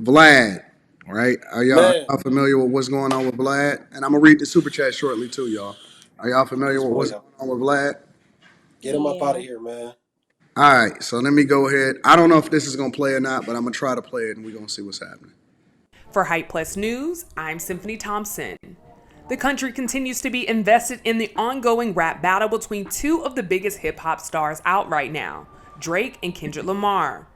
Vlad, right? Man, Y'all familiar with what's going on with Vlad? And I'm gonna read the super chat shortly too, y'all. Are y'all familiar this with boy, what's going on with Vlad? get him up out of Yeah. here, man. All right, so let me go ahead. I don't know if this is gonna play or not, but I'm gonna try to play it, and we're gonna see what's happening. For Hype Plus News, I'm Symphony Thompson. The country continues to be invested in the ongoing rap battle between two of the biggest hip hop stars out right now, Drake and Kendrick Lamar.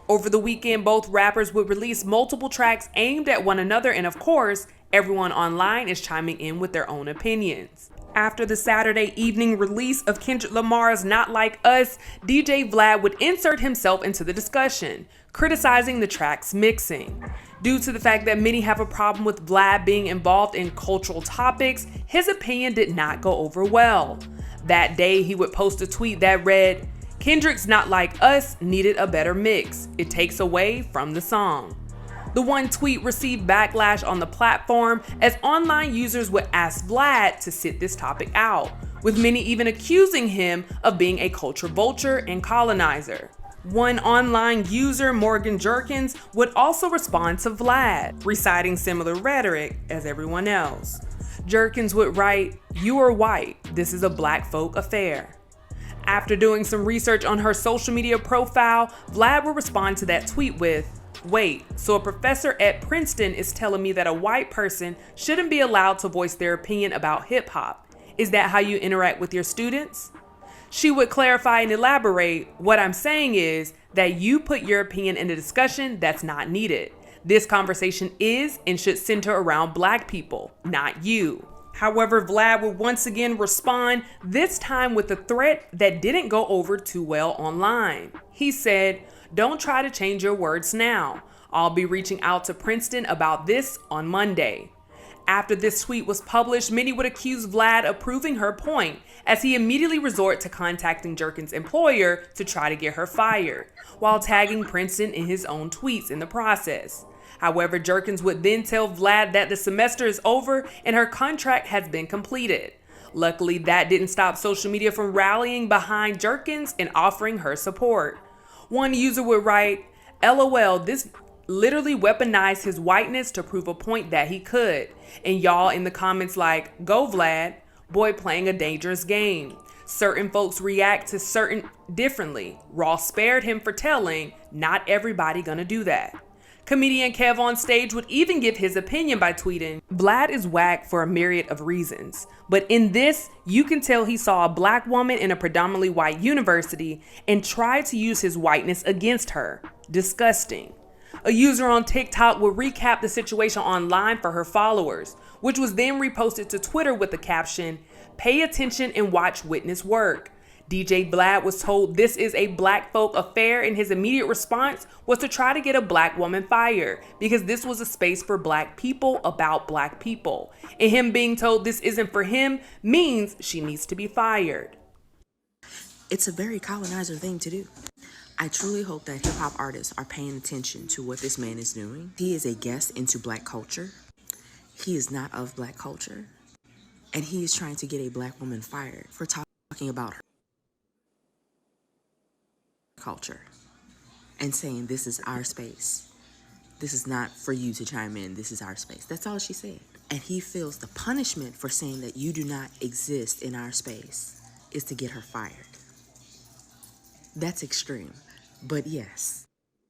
Over the weekend, both rappers would release multiple tracks aimed at one another, and of course, everyone online is chiming in with their own opinions. After the Saturday evening release of Kendrick Lamar's Not Like Us, DJ Vlad would insert himself into the discussion, criticizing the track's mixing. Due to the fact that many have a problem with Vlad being involved in cultural topics, his opinion did not go over well. That day, he would post a tweet that read, "Kendrick's Not Like Us needed a better mix. It takes away from the song." The one tweet received backlash on the platform as online users would ask Vlad to sit this topic out, with many even accusing him of being a culture vulture and colonizer. One online user, Morgan Jerkins, would also respond to Vlad, reciting similar rhetoric as everyone else. Jerkins would write, "You are white. This is a black folk affair." After doing some research on her social media profile, Vlad would respond to that tweet with, "Wait, so a professor at Princeton is telling me that a white person shouldn't be allowed to voice their opinion about hip hop? Is that how you interact with your students?" She would clarify and elaborate, "What I'm saying is that you put your opinion in a discussion that's not needed. This conversation is and should center around black people, not you." However, Vlad would once again respond, this time with a threat that didn't go over too well online. He said, "Don't try to change your words now. I'll be reaching out to Princeton about this on Monday." After this tweet was published, many would accuse Vlad of proving her point, as he immediately resorted to contacting Jerkins' employer to try to get her fired, while tagging Princeton in his own tweets in the process. However, Jerkins would then tell Vlad that the semester is over and her contract has been completed. Luckily, that didn't stop social media from rallying behind Jerkins and offering her support. One user would write, "LOL, this literally weaponized his whiteness to prove a point that he could." And y'all in the comments like, "Go Vlad, boy playing a dangerous game." Certain folks react to certain differently. Ross spared him for telling, "Not everybody gonna do that." Comedian Kev on stage would even give his opinion by tweeting, "Vlad is whack for a myriad of reasons, but in this, you can tell he saw a black woman in a predominantly white university and tried to use his whiteness against her. Disgusting." A user on TikTok would recap the situation online for her followers, which was then reposted to Twitter with the caption, "Pay attention and watch witness work." DJ Vlad was told this is a black folk affair, and his immediate response was to try to get a black woman fired because this was a space for black people about black people. And him being told this isn't for him means she needs to be fired. It's a very colonizer thing to do. I truly hope that hip hop artists are paying attention to what this man is doing. He is a guest into black culture. He is not of black culture. And he is trying to get a black woman fired for talking about her culture and saying this is our space. This is not for you to chime in. This is our space. That's all she said. And he feels the punishment for saying that you do not exist in our space is to get her fired. That's extreme, but yes.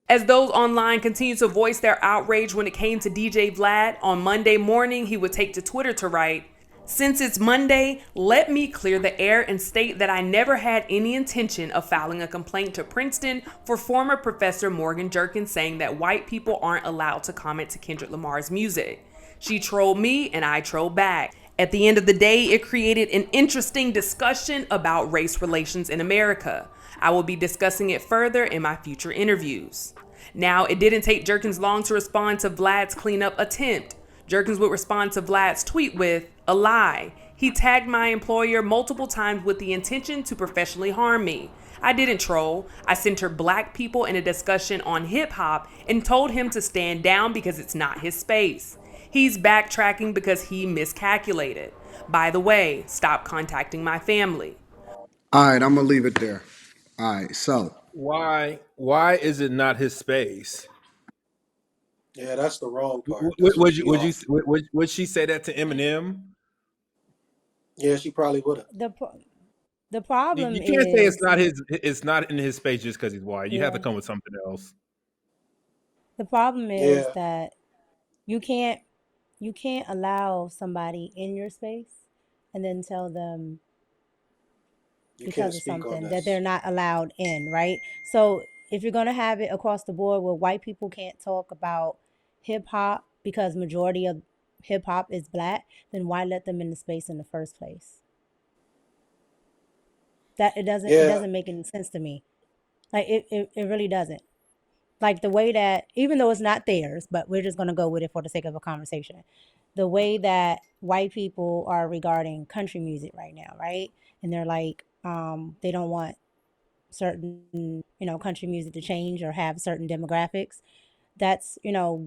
As those online continue to voice their outrage when it came to DJ Vlad, on Monday morning he would take to Twitter to write, "Since it's Monday, let me clear the air and state that I never had any intention of filing a complaint to Princeton for former Professor Morgan Jerkins saying that white people aren't allowed to comment to Kendrick Lamar's music. She trolled me and I trolled back. At the end of the day, it created an interesting discussion about race relations in America. I will be discussing it further in my future interviews." Now, it didn't take Jerkins long to respond to Vlad's cleanup attempt. Jerkins would respond to Vlad's tweet with, "A lie. He tagged my employer multiple times with the intention to professionally harm me. I didn't troll. I centered black people in a discussion on hip hop and told him to stand down because it's not his space. He's backtracking because he miscalculated. By the way, stop contacting my family." All right, I'm gonna leave it there. All right, so Why is it not his space? Yeah, that's the wrong part. That's Would you she off. would she say that to Eminem? Yeah, she probably would have. The pro- the problem You can't say is, it's not in his space just because he's white. You have to yeah, come with something else. the problem is Yeah, that you can't you can't allow somebody in your space and then tell them you can't because of speak on something that they're this. not allowed in, right? So if you're gonna have it across the board where white people can't talk about hip hop because majority of hip hop is black, then why let them in the space in the first place? That it Yeah, doesn't make any sense to me. Like it really doesn't. Like the way that, even though it's not theirs, but we're just gonna go with it for the sake of a conversation. The way that white people are regarding country music right now, right? And they're like, they don't want certain, country music to change or have certain demographics. That's,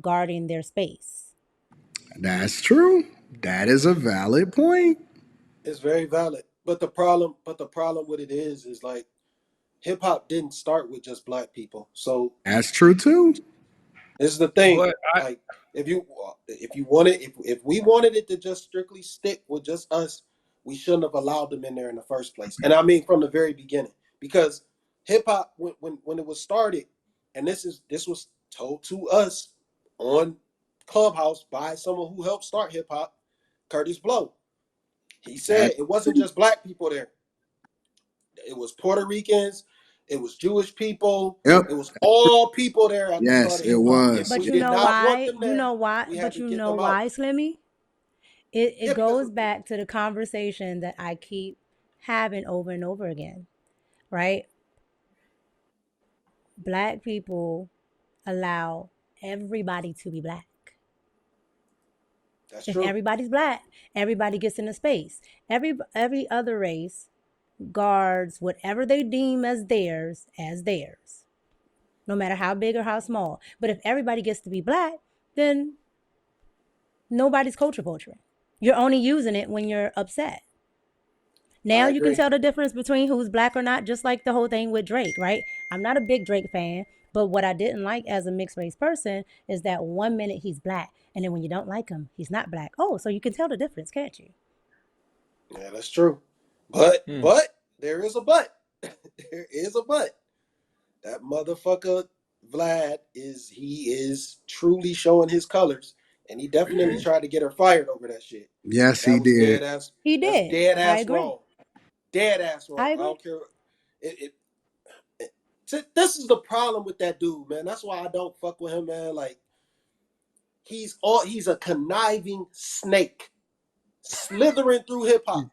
guarding their space. That's true. That is a valid point. it's very valid. But the problem with it is like hip hop didn't start with just black people. So That's true too. this is the thing. But I Like if you wanted if we wanted it to just strictly stick with just us, we shouldn't have allowed them in there in the first place. And I mean from the very beginning, because hip hop when it was started, and this was told to us on Clubhouse by someone who helped start hip hop, Curtis Blow. He That, said it wasn't just black people there. It was Puerto Ricans, it was Jewish people, yep. it was all people there at the start Yes, of it hip hop. If was. But we you did know not want why? them there, we had But to you get know them out. why, Slimmy? It Yeah, because goes back to the conversation that I keep having over and over again, right? Black people allow everybody to be black. that's If true. everybody's black, everybody gets in the space. Every other race guards whatever they deem as theirs, no matter how big or how small. But if everybody gets to be black, then nobody's culture vulturing. You're only using it when you're upset. Now I you can agree. tell the difference between who's black or not, just like the whole thing with Drake, right? I'm not a big Drake fan, but what I didn't like as a mixed race person is that 1 minute he's black, and then when you don't like him, he's not black. Oh, so you can tell the difference, can't you? Yeah, that's true. But hmm. but there is a but. There is a but. That motherfucker Vlad is truly showing his colors, and he definitely tried to get her fired over that shit. Yes, he That was did. dead ass. He That's did. dead I ass agree. wrong. Dead ass wrong. I I agree. don't care. It, this is the problem with that dude, man. That's why I don't fuck with him, man. Like he's a conniving snake, slithering through hip hop,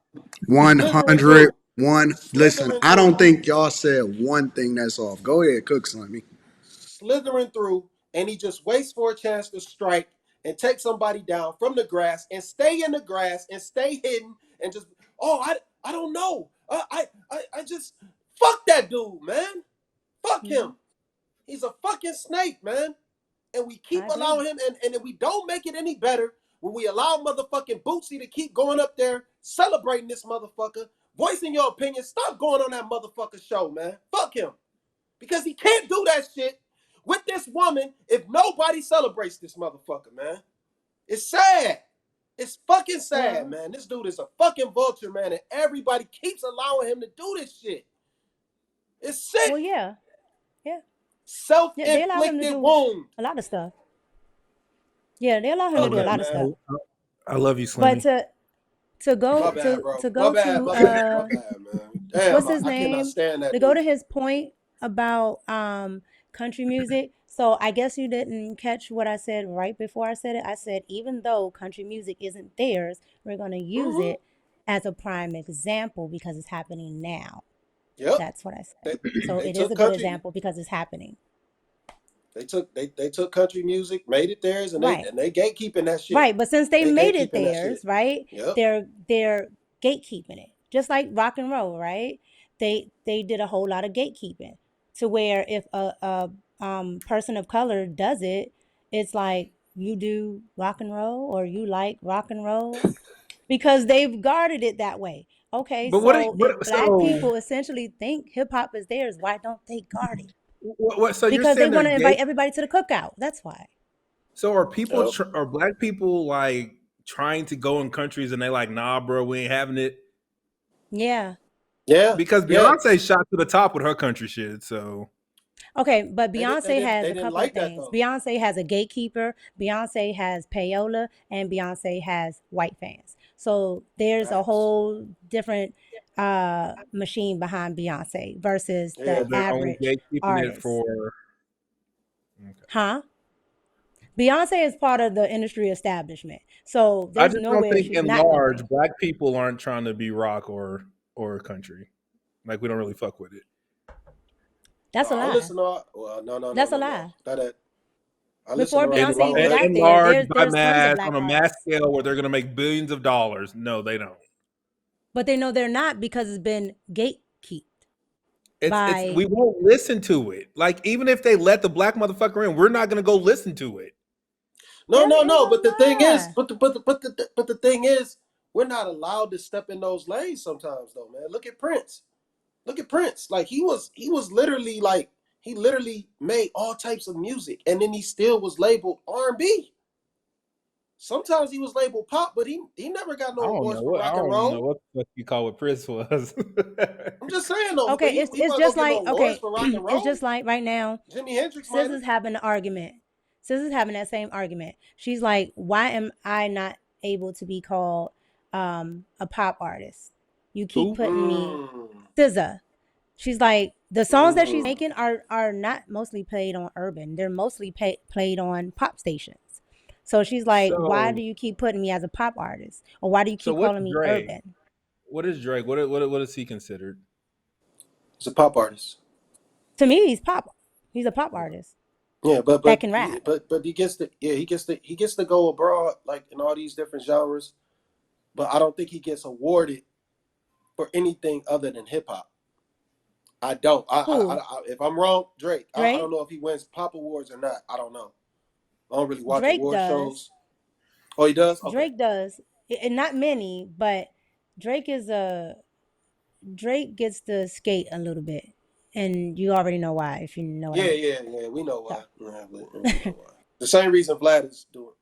slithering 100, through, one. Listen, slithering I through, don't think y'all said one thing that's off. Go ahead, cook Slimmy. slithering through, and he just waits for a chance to strike and take somebody down from the grass and stay in the grass and stay hidden and just I don't know. I just fuck that dude, man. Fuck Hmm. him. He's a fucking snake, man. And we keep I agree. allowing him, and we don't make it any better when we allow motherfucking Bootsy to keep going up there celebrating this motherfucker, voicing your opinion. Stop going on that motherfucker show, man. Fuck him. Because he can't do that shit with this woman if nobody celebrates this motherfucker, man. It's sad. It's fucking sad, Well, man. This dude is a fucking vulture, man, and everybody keeps allowing him to do this shit. It's sick. well, yeah, yeah, yeah. They allow him to Self-inflicted do wound. a lot of stuff. Yeah, they allow him I to do a Yeah, love lot you. of man. stuff. I love you, But Slimmy. to go My bad, to bro. My go bad, to my bad, my bad, man. Damn, what's his I cannot name? stand that To go dude. to his point about country music. So I guess you didn't catch what I said right before I said it. I said even though country music isn't theirs, we're gonna use Mm-hmm. it as a prime example because it's happening now. Yep. That's what I said. They So they it is took a good country. example because it's happening. They took country music, made it theirs, and Right. they gatekeeping that shit. Right, but since they They made it gatekeeping that shit. theirs, right? Yep. They're gatekeeping it. Just like rock and roll, right? They did a whole lot of gatekeeping to where if a person of color does it, it's like you do rock and roll or you like rock and roll because they've guarded it that way. Okay, But so if black so people essentially think hip hop is theirs, why don't they guard it? what so you're Because they saying they're want to invite gate everybody to the cookout. That's why. So are people Yep. are black people like trying to go in countries and they like, nah, bro, we ain't having it? Yeah. Yeah, Because yeah. Beyonce shot to the top with her country shit. So Okay, but They did. They Beyonce didn't. has They a didn't couple of like that things. though. Beyonce has a gatekeeper, Beyonce has payola, and Beyonce has white fans. So there's a Facts. whole different machine behind Beyonce versus Yeah. the so they're only average gatekeeping it artist. for. Okay. Huh? Beyonce is part of the industry establishment. So I there's just don't nowhere think she's in not large going. black people aren't trying to be rock or country. Like we don't really fuck with it. That's No, a I lie. listen to. Well, no, no, no, That's a no, no. lie. That I listen Before to rock And and Beyonce roll even got in heavy. there, large by there's tons of mass black on a mass artists. scale where they're gonna make billions of dollars. No, they don't. But they know they're not because it's been gatekept It's by we won't listen to it. Like even if they let the black motherfucker in, we're not gonna go listen to it. No, that no, is no. a But the thing is, lie. but the thing is, we're not allowed to step in those lanes sometimes, though, man. Look at Prince. Look at Prince. Like he was literally like he literally made all types of music, and then he still was labeled R&B. Sometimes he was labeled pop, but he never got no awards for I rock and don't know roll. what the fuck you call what Prince was. I'm just saying though, but Okay, he it's wasn't gonna just get no like awards okay, for rock and it's roll. just like right now, Jimi Hendrix might Sis have. is having an argument. Sis is having that same argument. She's like, why am I not able to be called a pop artist? You keep Who? putting me Mm, SZA. She's like the songs that she's mm. making are not mostly played on urban. They're mostly played on pop stations. So she's like, why So do you keep putting me as a pop artist, or why do you so keep what's calling me Drake? urban? What is Drake? What is he considered? He's a pop artist. To me, he's pop. He's a pop artist Yeah, but that but can rap. but he gets to go abroad like in all these different genres. But I don't think he gets awarded for anything other than hip hop. I don't. Who? If I'm wrong, Drake. I don't Drake? know if he wins pop awards or not. I don't know. I don't really watch Drake award does. shows. Oh, he does. Okay. Drake does. And not many, but Drake is a Drake gets to skate a little bit. And you already know why, if you know what I Yeah, mean. yeah, yeah. We know So why. Yeah, we know why. The same reason Vlad is doing.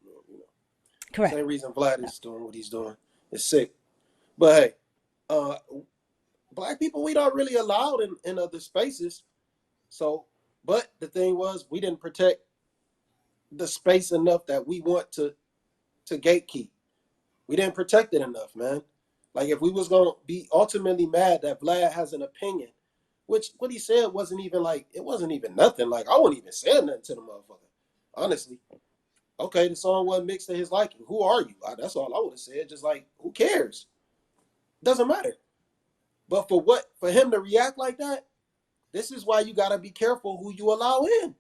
correct. Same reason Vlad is doing what he's doing. It's sick. But hey, uh, black people we don't really allowed in other spaces. So, but the thing was, we didn't protect the space enough that we want to gatekeep. We didn't protect it enough, man. Like if we was gonna be ultimately mad that Vlad has an opinion, which what he said wasn't even like it wasn't even nothing. Like I wouldn't even say nothing to the motherfucker. Honestly. Okay, the song wasn't mixed to his liking. Who are you? That's all I would have said. Just like, who cares? Doesn't matter. But for him to react like that, this is why you gotta be careful who you allow in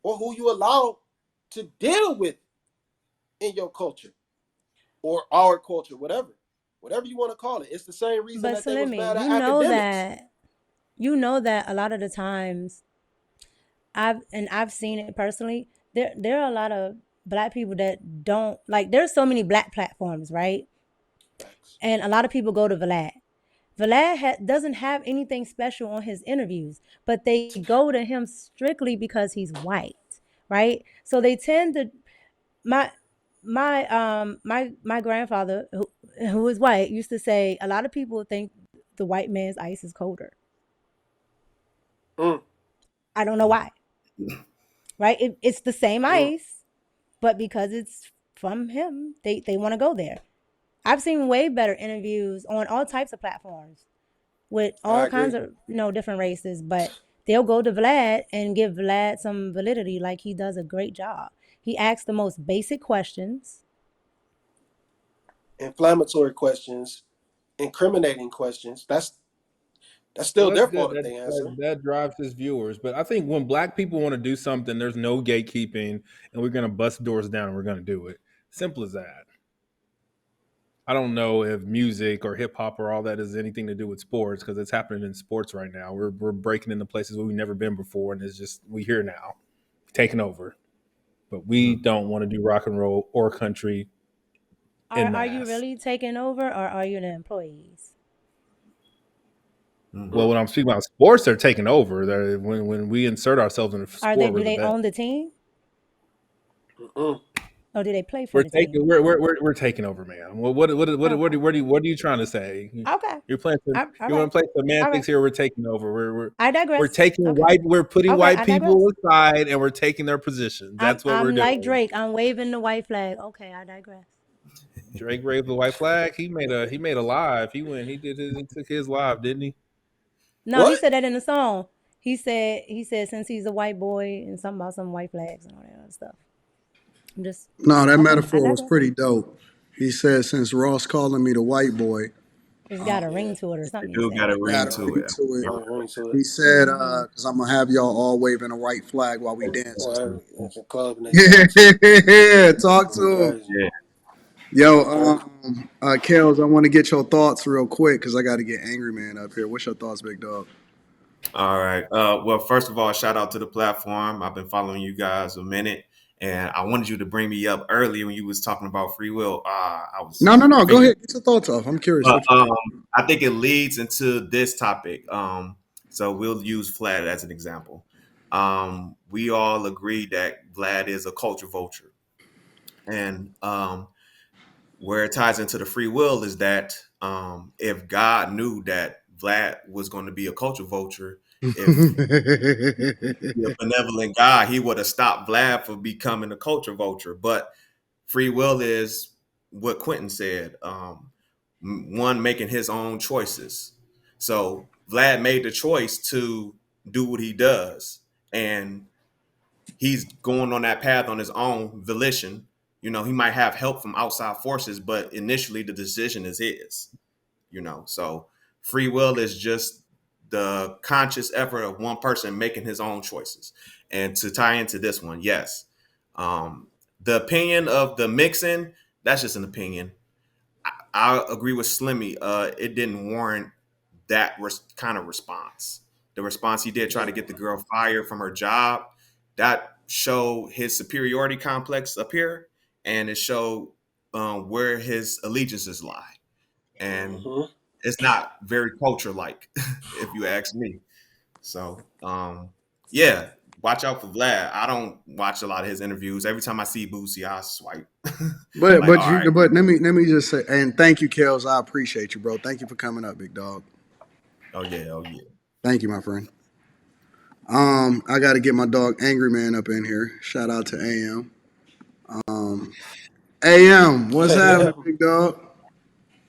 or who you allow to deal with in your culture or our culture, whatever you want to call it. It's the same reason But that they was Salimi, mad at academics. you know that a lot of the times I've seen it personally. There are a lot of black people that don't like there's so many black platforms, right? Facts. And a lot of people go to Vlad. Doesn't have anything special on his interviews, but they go to him strictly because he's white, right? So they tend to my my grandfather who is white used to say a lot of people think the white man's ice is colder. Mm, I don't know why, right? It's the same mm. ice, but because it's from him, they want to go there. I've seen way better interviews on all types of platforms with I all kinds agree. of different races, but they'll go to Vlad and give Vlad some validity. Like he does a great job. He asks the most basic questions. Inflammatory questions, incriminating questions. That's Well, still that's their good. fault if they answer. That drives his viewers. But I think when black people want to do something, there's no gatekeeping, and we're gonna bust doors down. And we're gonna do it. Simple as that. I don't know if music or hip hop or all that has anything to do with sports because it's happening in sports right now. We're breaking into places where we've never been before, and it's just we here now, taking over. But we don't want to do rock and roll or country in Are you mass. really taking over, or are you the employees? Well, when I'm speaking about sports, they're taking over. When we insert ourselves in a Are they? sport, we're Do the they best. own the team? Mm-mm. Oh, do they play for We're the team? taking we're taking over, man. Okay. What are you trying to say? Okay. You're playing some, All you want right. to play All right. semantics here? We're taking over. I We're digress. taking Okay. we're putting Okay. white I people digress. aside and we're taking their positions. That's what we're I'm like doing. Drake. I'm waving the white flag. Okay. I digress. Drake raised the white flag. He made a live. He took his live, didn't he? No, he What? said that in the song. He said since he's a white boy and something about some white flags and all that other stuff. I'm just No, that okay. I metaphor was digress. pretty dope. He said, since Ross calling me the white boy, It's got a Yeah. ring to it or It something. He do got said. a ring got a to ring it. to it. You're Ring to it. He said, because I'm going to have y'all all waving a white flag while we dance. Well, it's a club and they trying to Yeah, talk to him. crazy. yeah. Yo, Okay. Kels, I want to get your thoughts real quick because I got to get Angry Man up here. What's your thoughts, big dog? All right. Well, first of all, shout out to the platform. I've been following you guys a minute, and I wanted you to bring me up earlier when you was talking about free will. I was No. Go thinking, ahead. Get your thoughts off. I'm curious but what you think. I think it leads into this topic. So we'll use Vlad as an example. We all agree that Vlad is a culture vulture, and where it ties into the free will is that if God knew that Vlad was going to be a culture vulture, if he's a benevolent God, he would have stopped Vlad from becoming a culture vulture. But free will is what Quentin said, one making his own choices. So Vlad made the choice to do what he does, and he's going on that path on his own volition. He might have help from outside forces, but initially the decision is his. So free will is just the conscious effort of one person making his own choices. And to tie into this one, yes, the opinion of the mixing, that's just an opinion. I agree with Slimmy. It didn't warrant that kind of response. The response he did, try to get the girl fired from her job, that showed his superiority complex up here, and it showed where his allegiances lie. And Mm-hmm. it's not very culture like, if you ask me. So, yeah, watch out for Vlad. I don't watch a lot of his interviews. Every time I see Boosie, I swipe. But Like, but all right. you but let me just say, and thank you, Kels. I appreciate you, bro. Thank you for coming up, big dog. Oh yeah, oh yeah. Thank you, my friend. I got to get my dog Angry Man up in here. Shout out to AM. AM, what's happening, Yeah. big dog?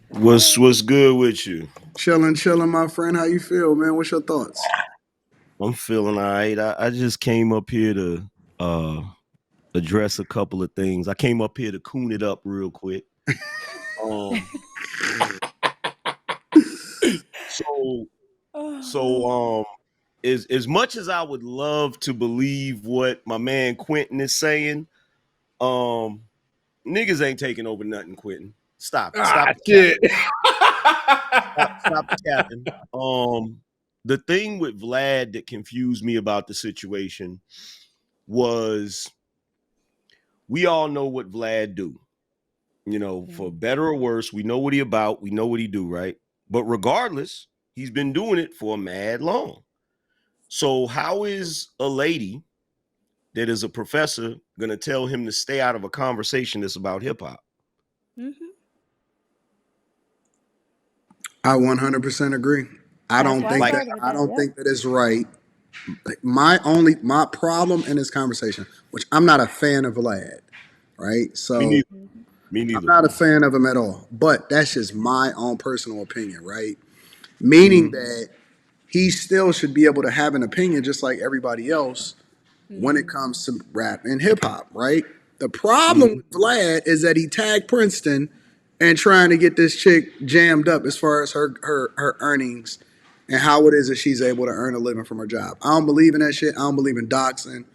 What's good with you? Chilling, my friend. How you feel, man? What's your thoughts? I'm feeling all right. I just came up here to uh address a couple of things. I came up here to coon it up real quick. Um so so as much as I would love to believe what my man Quentin is saying, um niggas ain't taking over nothing, Quentin. Stop it. Ah, Stop the cap. shit. Stop the capping. The thing with Vlad that confused me about the situation was we all know what Vlad do. For better or worse, we know what he about. We know what he do, right? But regardless, he's been doing it for mad long. So how is a lady that is a professor going to tell him to stay out of a conversation that's about hip hop? Mm-hmm. I 100% agree. I That's don't why I think Like, that started with I that. don't Yep. think that it's right. My problem in this conversation, which I'm not a fan of Vlad, right? me So neither. Me I'm neither. not a fan of him at all. But that's just my own personal opinion, right? Meaning that he still should be able to have an opinion just like everybody else when it comes to rap and hip hop, right? The problem Mm-hmm. with Vlad is that he tagged Princeton and trying to get this chick jammed up as far as her earnings and how it is that she's able to earn a living from her job. I don't believe in that shit. I don't believe in doxing.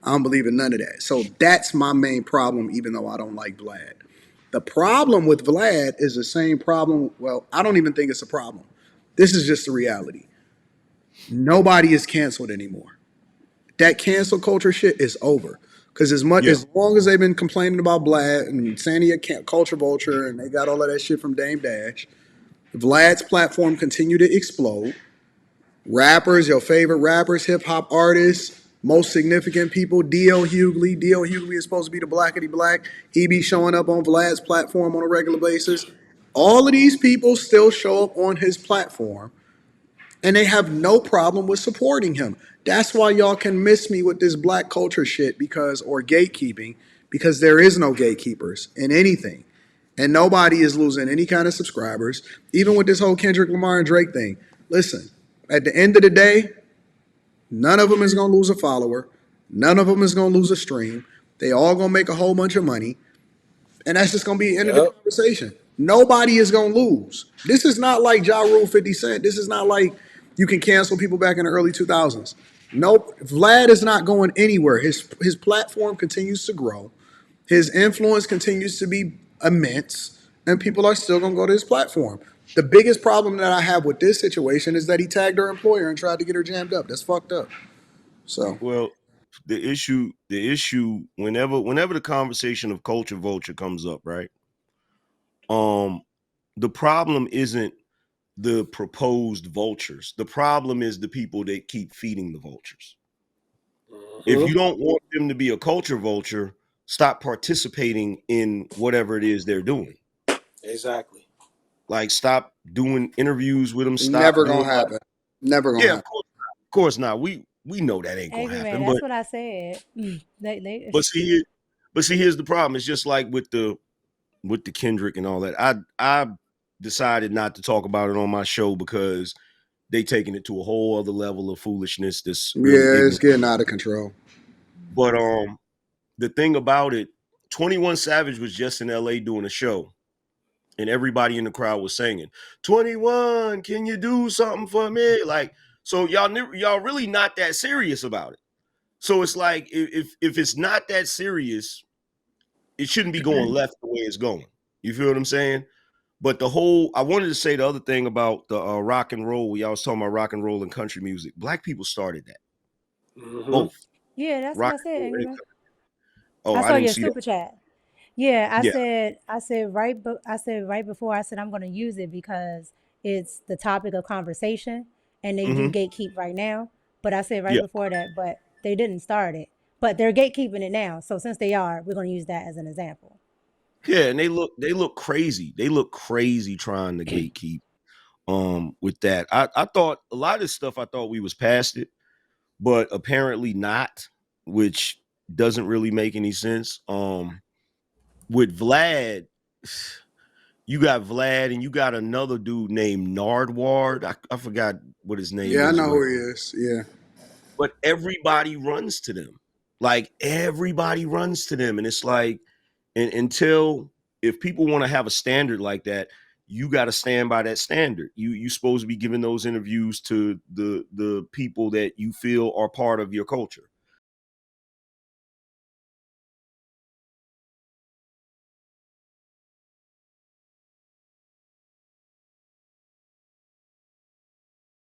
I don't believe in none of that. So that's my main problem, even though I don't like Vlad. The problem with Vlad is the same problem. Well, I don't even think it's a problem. This is just the reality. Nobody is canceled anymore. That cancel culture shit is over. Because Yeah. as long as they've been complaining about Vlad and saying he a culture vulture and they got all of that shit from Dame Dash, Vlad's platform continue to explode. Rappers, your favorite rappers, hip hop artists, most significant people, D.L. Hughley. D.L. Hughley is supposed to be the blackety black. He be showing up on Vlad's platform on a regular basis. All of these people still show up on his platform, and they have no problem with supporting him. That's why y'all can miss me with this black culture shit or gatekeeping, because there is no gatekeepers in anything. And nobody is losing any kind of subscribers, even with this whole Kendrick Lamar and Drake thing. Listen, at the end of the day, none of them is going to lose a follower. None of them is going to lose a stream. They all going to make a whole bunch of money. And that's just going to be the end of the Yep. conversation. Nobody is going to lose. This is not like Ja Rule 50 Cent. This is not like you can cancel people back in the early 2000s. Nope. Vlad is not going anywhere. His platform continues to grow. His influence continues to be immense. And people are still going to go to his platform. The biggest problem that I have with this situation is that he tagged her employer and tried to get her jammed up. That's fucked up. So, Well, the issue, whenever the conversation of culture vulture comes up, right? The problem isn't the proposed vultures. The problem is the people that keep feeding the vultures. If you don't want them to be a culture vulture, stop participating in whatever it is they're doing. Exactly. Like, stop doing interviews with them. Stop never doing going to happen. Never going to yeah, happen. of course not. We know that ain't gonna Angry man, happen. that's But what I said. They but see, here's the problem. It's just like with the Kendrick and all that. I decided not to talk about it on my show because they taking it to a whole other level of foolishness that's really Yeah, it's ignorant. getting out of control. But the thing about it, 21 Savage was just in LA doing a show, and everybody in the crowd was singing, 21, can you do something for me? Like, so y'all really not that serious about it. So it's like, if it's not that serious, it shouldn't be going left the way it's going. You feel what I'm saying? But I wanted to say the other thing about the rock and roll. Y'all was talking about rock and roll and country music. Black people started that. Mm-hmm. Both. Yeah, that's what Rock I and said, roll Angry and man. oh, I I saw didn't your see that. super chat. Yeah, Yeah. I said right before I said I'm going to use it because it's the topic of conversation and they do Mm-hmm. gatekeep right now. But I said right Yeah. before that, but they didn't start it. But they're gatekeeping it now. So since they are, we're going to use that as an example. Yeah, and they look crazy. They look crazy trying to gatekeep with that. I thought a lot of this stuff, I thought we was past it, but apparently not, which doesn't really make any sense. With Vlad, you got Vlad and you got another dude named Nardward. I forgot what his name Yeah, I is or know who whatever. he is. Yeah. But everybody runs to them. Like, everybody runs to them. And it's like, and until, if people want to have a standard like that, you got to stand by that standard. You supposed to be giving those interviews to the people that you feel are part of your culture.